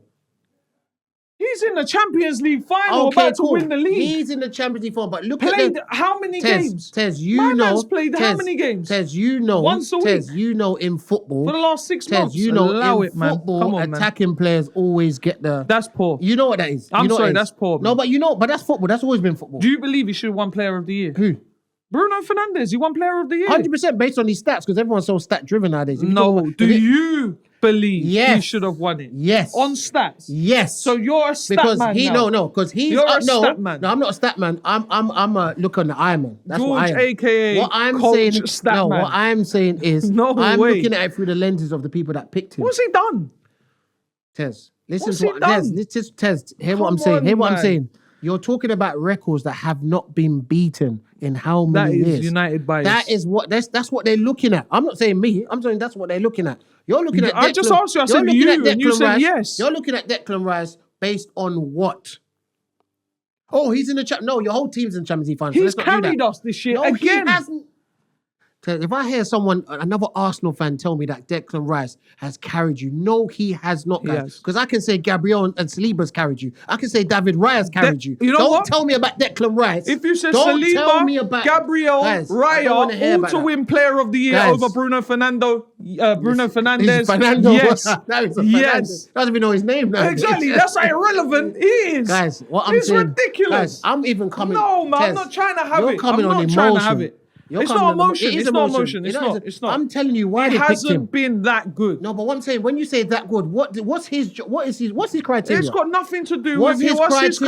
He's in the Champions League final, about to win the league. He's in the Champions League final, but look at how many games? Tez, you know. Man's played how many games? Tez, you know. Once a week. Tez, you know in football. For the last 6 months. Tez, you know Allow in it, man. football, Come on, attacking players always get the... That's poor. You know what that is. I'm sorry, that's poor. Man. No, but that's football. That's always been football. Do you believe he should have won Player of the Year? Who? Bruno Fernandes, he won Player of the Year. 100% based on his stats, because everyone's so stat-driven nowadays. No, do you believe he should have won it? Yes. On stats? Yes. So you're a stat man now. Because he's... You're a stat man. No, I'm not a stat man. I'm a look on the Iron Man. That's George, what I am. a.k.a. What I'm coach saying, stat man. what I'm saying is I'm looking at it through the lenses of the people that picked him. What's he done? Tez, listen to what... Tez, hear what I'm saying. Hear what I'm saying. You're talking about records that have not been beaten in how many years? That is United bias. That's what they're looking at. I'm not saying me. I'm saying that's what they're looking at. You're looking at. I just asked you. I said you, and you said yes. You're looking at Declan Rice based on what? Oh, he's in the No, your whole team's in the Champions League final. He's carried us this year again. He hasn't. If I hear another Arsenal fan tell me that Declan Rice has carried you, no, he has not, guys. Because I can say Gabriel and Saliba's carried you. I can say David Raya's carried you. You know Don't what? tell me about Declan Rice. If you said Don't Saliba, tell me about Gabriel, guys, Raya, all to win Player of the Year over Bruno Fernandes. Fernando. Yes. Yes. Doesn't even know his name now. Exactly. That's how irrelevant he is. Guys, what I'm saying. It's ridiculous. Guys, I'm even coming. No, man, I'm not trying to have it. I'm not trying to have it. It's not emotion. It's not emotion. It's not. I'm telling you why it they picked him. hasn't been that good. No, but what I'm saying, when you say that good, what's his criteria? It's got nothing to do with what's his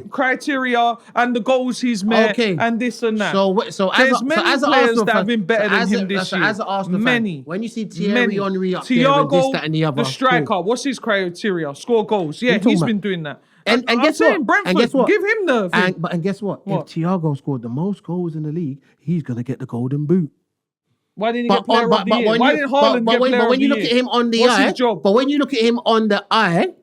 criteria and the goals he's made and this and that. So there's many players that have been better than him this year. As an Arsenal many. Fan, when you see Thierry Henry up there Thiago, and this, that, and the other, the striker, what's his criteria? Score goals. Yeah, he's been doing that. And guess what? Brentford, and guess what? Give him the thing. And guess what? If Thiago scored the most goals in the league, he's gonna get the Golden Boot. Why didn't he get Player of the Year? Why didn't Haaland get Player of the Year? But when you look at him on the eye, his job? But when you look at him on the eye,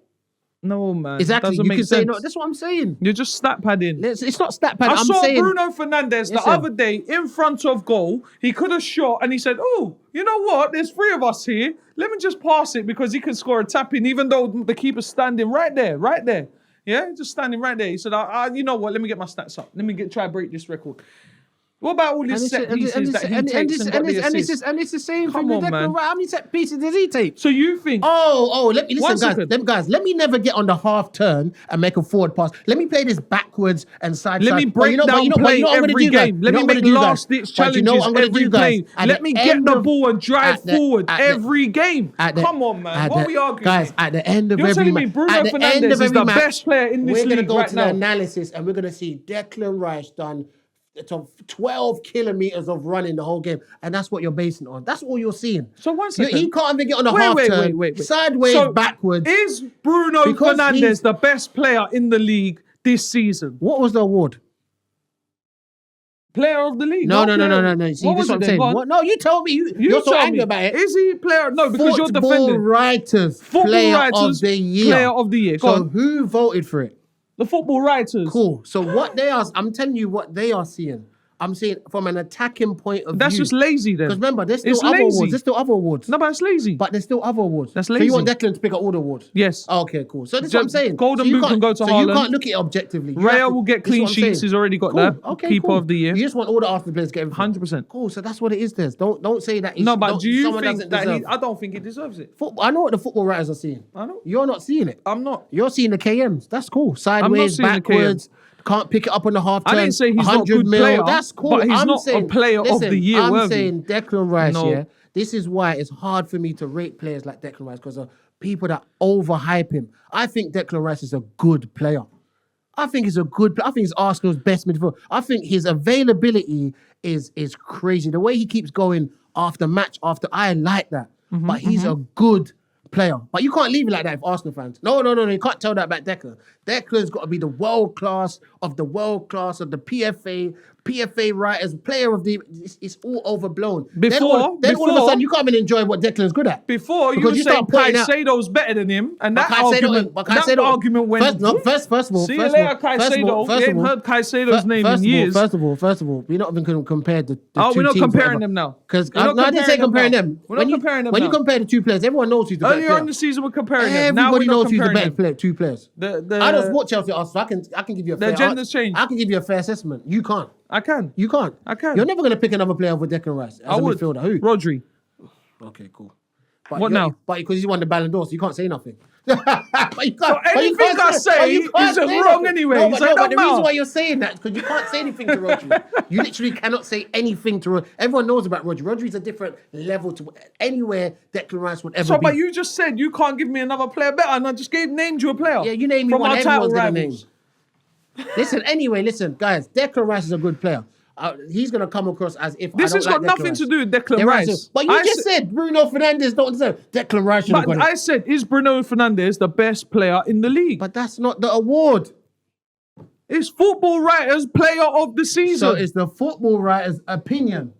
no man, exactly. Doesn't you make can sense. say no. That's what I'm saying. You're just stat padding. It's not stat padding. I saw Bruno Fernandes the other day in front of goal. He could have shot, and he said, "Oh, you know what? There's 3 of us here. Let me just pass it because he can score a tap in, even though the keeper's standing right there." Yeah, just standing right there. He said, you know what? Let me get my stats up. Let me try break this record. What about all these set pieces that he takes and got the assists? And it's the same Come thing. on, man. How many set pieces does he take? So you think? Let me listen, guys. Let me never get on the half turn and make a forward pass. Let me play this backwards and side. Let me break down play every game. Let me make last ditch challenges every game. Let me get the ball and drive forward every game. Come on, man. What are we arguing? Guys, at the end of You're every telling me Bruno Fernandes is the best player in this league right now? We're going to go to the analysis and we're going to see Declan Rice done 12 kilometers of running the whole game, and that's what you're basing it on. That's all you're seeing. So 1 second, he can't even get on the half turn. Sideways, backwards. Is Bruno Fernandes the best player in the league this season? What was the award? Player of the league. No. See, this is what I'm saying. What? No, you tell me. You're so angry about it. Is he player? No, because you're defending. Football Writers Player of the Year. So who voted for it? The football writers. Cool. So what they are, I'm telling you what they are seeing. I'm saying from an attacking point of view. That's just lazy then. Because remember, there's still other awards. There's still other awards. No, but it's lazy. But there's still other awards. That's lazy. So you want Declan to pick up all the awards? Yes. Okay, cool. So this is what I'm saying. Golden Boot can go to Haaland. So you can't look at it objectively. Raya will get clean sheets. He's already got that. Okay, Keeper of the Year. You just want all the Arsenal players to get everything. 100%. Cool. So that's what it is, Des. Don't say that. No, but do you think that I don't think he deserves it. I know what the football writers are seeing. I know. You're not seeing it. I'm not. You're seeing the KMs. That's cool. Sideways, backwards. Can't pick it up on the half turn. I didn't say he's not a good player. That's cool. But he's not a player of the year. I'm saying Declan Rice, yeah. This is why it's hard for me to rate players like Declan Rice because of people that overhype him. I think Declan Rice is a good player. I think he's Arsenal's best midfielder. I think his availability is crazy. The way he keeps going after match after, I like that. But he's a good player. But you can't leave it like that if Arsenal fans. No. You can't tell that about Declan. Declan's got to be the world class of the PFA writers, player of the... It's all overblown. Then all of a sudden, you can't even enjoy what Declan's good at. Before, you were saying Caicedo's better than him, and that argument went... First of all... See you later, Caicedo. We ain't heard Caicedo's name in years. First of all, we're not even going to compare the two teams. We're not comparing them now. I didn't say comparing them. We're not comparing them When you compare the two players, everyone knows who's the better player. Earlier in the season, we're comparing them. Everybody knows who's the better player, two players. I don't support Chelsea, so I can give you a fair... The agenda's changed. I can give you a fair assessment. You can't. I can. You can't. I can. You're never going to pick another player over Declan Rice as a midfielder. Who? Rodri. Okay, cool. But what now? But because he won the Ballon d'Or, so you can't say nothing. But you can't. So anything I say is just wrong anyway. No, but the reason why you're saying that is because you can't say anything to Rodri. You literally cannot say anything to Rodri. Everyone knows about Rodri. Rodri's a different level to anywhere Declan Rice would ever be. But you just said you can't give me another player better, and I just named you a player. Yeah, you named me one everyone's going to name. Listen, guys, Declan Rice is a good player. He's going to come across as if this has got nothing to do with Declan Rice. But you just said Bruno Fernandes don't deserve Declan Rice. But I said, is Bruno Fernandes the best player in the league? But that's not the award. It's Football Writers Player of the Season. So it's the Football Writers' opinion.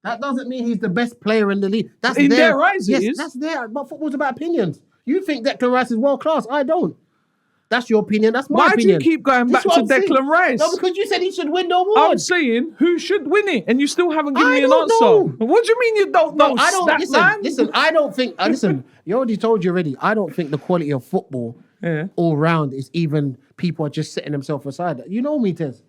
That doesn't mean he's the best player in the league. That's in their eyes, it is. That's there. But football's about opinions. You think Declan Rice is world class? I don't. That's your opinion. That's my Why do opinion. you keep going back This to is what I'm Declan saying. Rice? No, because you said he should win the award. I'm saying who should win it, and you still haven't given I me an don't answer. know. What do you mean you don't know? No, I don't. Stat Listen. I don't think. Listen, you already told you already. I don't think the quality of football all round is even people are just setting themselves aside. You know me, Tez.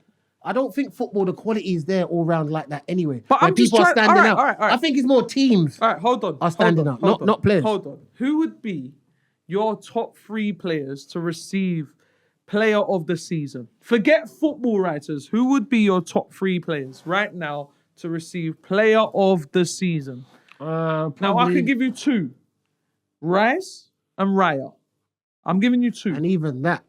I don't think football, the quality is there all round like that anyway. But Where I'm just people are trying- standing all right, out. all right. I think it's more teams All right, hold on. are standing out, not players. Hold on. Who would be your top 3 players to receive Player of the Season? Forget football writers. Who would be your top 3 players right now to receive Player of the Season? Now, I can give you 2. Rice and Raya. I'm giving you 2. And even that,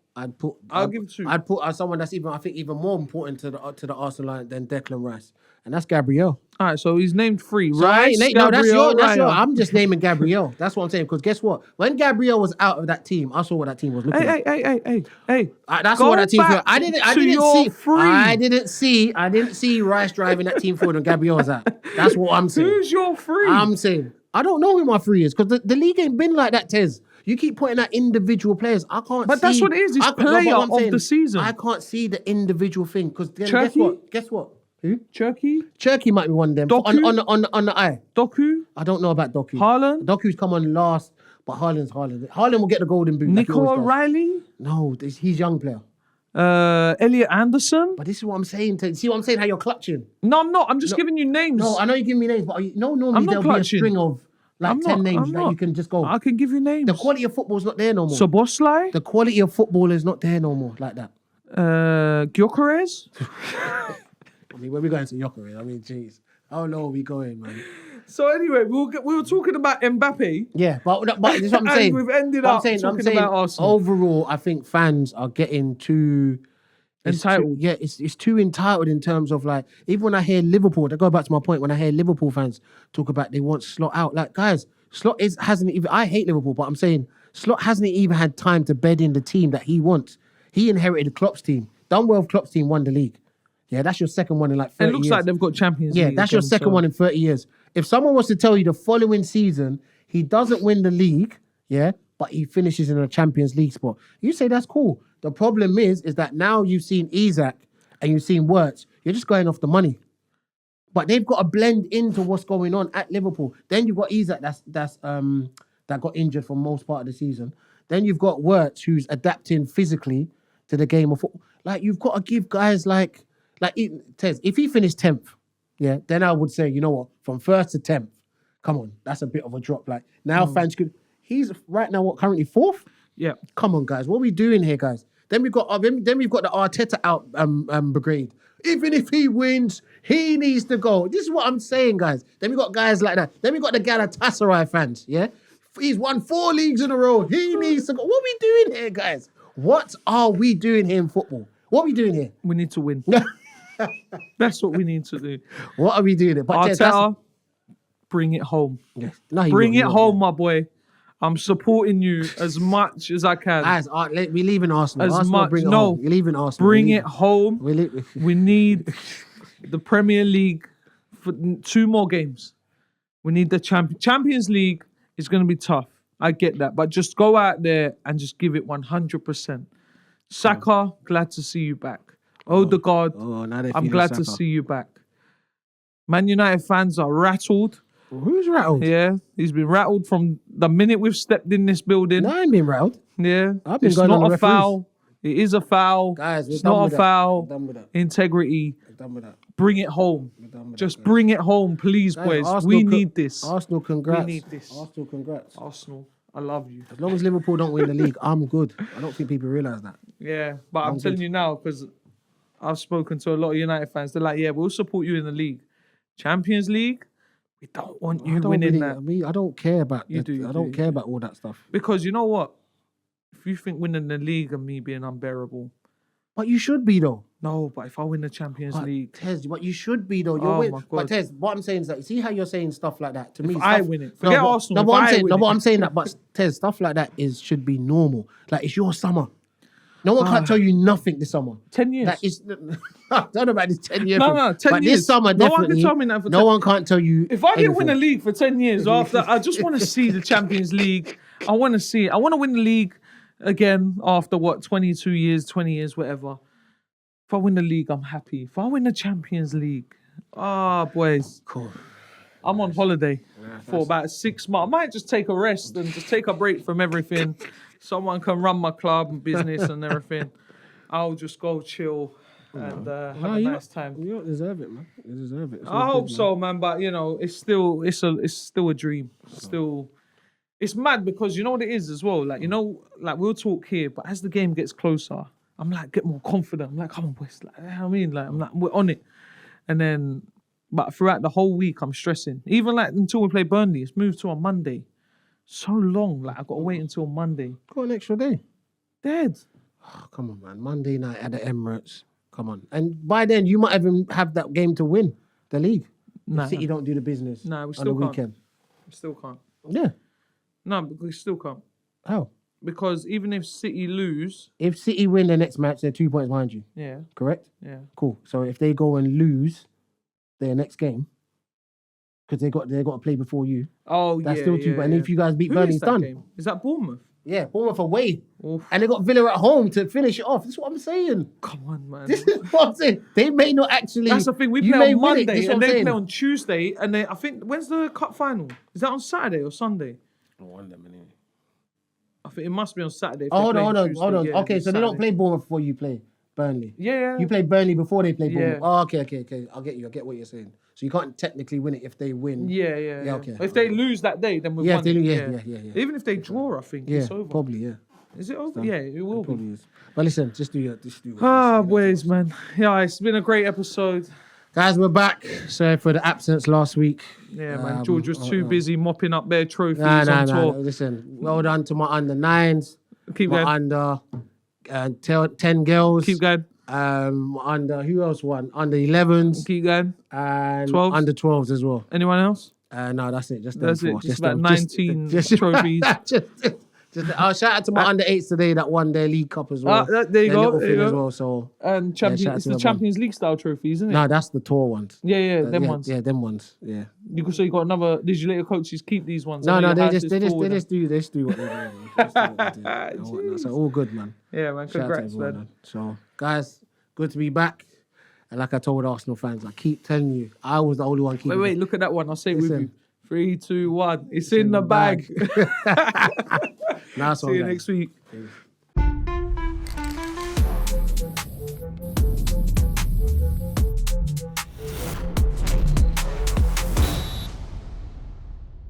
I'll give 2. I'd put someone that's even, I think, even more important to the Arsenal line than Declan Rice, and that's Gabriel. All right, so he's named 3. So Rice, no, that's Gabriel, your. Raya. I'm just naming Gabriel. That's what I'm saying. Because guess what? When Gabriel was out of that team, I saw what that team was looking like. Hey. That's Go what that team. back I didn't to your see. 3. I didn't see Rice driving that team forward when Gabriel was out. That's what I'm saying. Who's your 3? I'm saying I don't know who my 3 is because the league ain't been like that, Tez. You keep pointing at individual players. I can't. But see, that's what it is. It's player what I'm of saying, the season. I can't see the individual thing because guess Turkey? what? Guess what? Who? Turkey Might be one of them. Doku? On the eye. Doku? I don't know about Doku. Haaland? Doku's come on last, but Haaland. Haaland will get the golden boot. like he Nico always does. O'Reilly? No, he's young player. Elliot Anderson? But this is what I'm saying. See what I'm saying? How you're clutching? No, I'm not. I'm just giving you names. No, I know you're giving me names, but normally I'm not there'll clutching. be a string of like 10 names that you can just go. I can give you names. The quality of football is not there no more. Soboslai? The quality of football is not there no more like that. Gyökeres? I mean, where we going to Gyökeres? I mean, jeez. How low are we going, man? So anyway, we were talking about Mbappe. Yeah, but this is what I'm And saying. we've ended But up talking about Arsenal. Overall, I think fans are getting too Entitled. It's too entitled in terms of like, even when I hear Liverpool, to go back to my point, when I hear Liverpool fans talk about they want Slot out, like guys, Slot hasn't even. I hate Liverpool, but I'm saying Slot hasn't even had time to bed in the team that he wants. He inherited Klopp's team. Done well, Klopp's team won the league. Yeah, that's your second one in like 30 years. It looks like they've got Champions League. Yeah, that's your second one in 30 years. If someone was to tell you the following season he doesn't win the league, yeah, but he finishes in a Champions League spot, you say that's cool. The problem is that now you've seen Isak and you've seen Wirtz, you're just going off the money. But they've got to blend into what's going on at Liverpool. Then you've got Isak that got injured for most part of the season. Then you've got Wirtz who's adapting physically to the game of football. Like, you've got to give guys like Tez, if he finished 10th, yeah, then I would say, you know what, from 1st to 10th, come on, that's a bit of a drop. Like, now fans could, he's right now, currently 4th? Yeah. Come on, guys, what are we doing here, guys? Then we've got the Arteta out brigade. Even if he wins, he needs to go. This is what I'm saying, guys. Then we got guys like that. Then we got the Galatasaray fans, yeah? He's won 4 leagues in a row. He needs to go. What are we doing here, guys? What are we doing here in football? What are we doing here? We need to win. That's what we need to do. What are we doing here? But Arteta, bring it home. Yeah. No, Bring it home, my boy. I'm supporting you as much as I can. Guys, we're leaving Arsenal. As Arsenal, much. bring it No. home. You're leaving Arsenal. Bring it home. We We need the Premier League for 2 more games. We need the Champions League. Is going to be tough. I get that. But just go out there and just give it 100%. Saka, glad to see you back. Odegaard, I'm glad to see you back. Man United fans are rattled. Who's rattled? Yeah, he's been rattled from the minute we've stepped in this building. No, I ain't been rattled. Yeah, I've been it's going on not the a foul. It is a foul. Guys, it's not a foul. We're done with that. Integrity. We're done with that. Bring it home. Just bring it home, please, boys. Arsenal We need this. Arsenal, congrats. We need this. Arsenal, congrats. Arsenal, I love you. As long as Liverpool don't win the league, I'm good. I don't think people realise that. Yeah, but I'm telling you now, because I've spoken to a lot of United fans. They're like, yeah, we'll support you in the league. Champions League, we don't want you winning that. I don't care about You do, I don't care about all that stuff. Because you know what? If you think winning the league and me being unbearable. But you should be, though. No, but if I win the Champions League. Tez, but you should be, though. Oh, my God. But Tez, what I'm saying is that, see how you're saying stuff like that? To me, I win it. Forget Arsenal. No, if I'm saying that, but Tez, stuff like that should be normal. Like, it's your summer. No one can't tell you nothing this summer. 10 years. That is, I don't know about this 10 years. No, 10 but years. This summer, No one definitely. can tell me that for no 10 one can't tell you. If I didn't anything. win a league for 10 years after, I just want to see the Champions League. I want to see it. I want to win the league. again, after 22 years, 20 years, whatever. If I win the league, I'm happy. If I win the Champions League, boys. Cool. I'm on holiday for about 6 months. I might just take a rest and just take a break from everything. Someone can run my club and business and everything. I'll just go chill and have a nice time. You don't deserve it, man. You deserve it. I hope so, man. But it's still a dream. It's mad because you know what it is as well. Like we'll talk here, but as the game gets closer, I'm like get more confident. I'm like, come on, boys. Like, you know what I mean, like I'm like we're on it, and then. But throughout the whole week, I'm stressing. Even like until we play Burnley, it's moved to a Monday. So long, like I got to wait until Monday. Got an extra day. Dead. Oh, come on, man. Monday night at the Emirates. Come on. And by then, you might even have that game to win the league. If City don't do the business we on still the can't. weekend. We still can't. Yeah. No, because we still can't. How? Because even if City lose... If City win the next match, they're 2 points behind you. Yeah. Correct? Yeah. Cool. So if they go and lose their next game, because they got to play before you. Oh, that's yeah, still 2 points. And if you guys beat Burnley, it's done. Game? Is that Bournemouth? Yeah, Bournemouth away. Oof. And they got Villa at home to finish it off. This is what I'm saying. Come on, man. This is what I'm saying. They may not actually... That's the thing. We play on Monday and they play on Tuesday. And then I think, when's the cup final? Is that on Saturday or Sunday? I wonder, man. I think it must be on Saturday. Hold on. Yeah, okay, so they don't play Bournemouth before you play Burnley. Yeah. You play Burnley before they play Bournemouth. Yeah. Oh, okay. I get what you're saying. So you can't technically win it if they win. Yeah. Okay. If they lose that day, then we've won. Yeah. Even if they draw, I think it's over. Probably, yeah. Is it over? Yeah, it will be. Probably is. But listen, just do boys, man. Yeah, it's been a great episode. Guys, we're back. Sorry for the absence last week. Yeah, man. George was too busy mopping up their trophies on tour. No. Listen, well done to my under 9s. Keep going. Under 10 girls. Keep going. Under who else won? Under 11s. Keep going. And 12s? under 12s as well. Anyone else? No, that's it. Just that's them it. four. Just about 19 trophies. Shout out to my under 8s today that won their League Cup as well. There you go. As well, so and it's the Champions League style trophies, isn't it? No, that's the tour ones. Yeah, them ones. Yeah, them ones. Yeah. So you got another. Did you let your coaches keep these ones? No, they just do what they do. So all good, man. Yeah, man. Congrats, man. So guys, good to be back. And like I told Arsenal fans, I keep telling you, I was the only one keeping. Wait, look at that one. I'll say it with you. 3, 2, 1. It's in the bag. Nice one, See you guys. next week.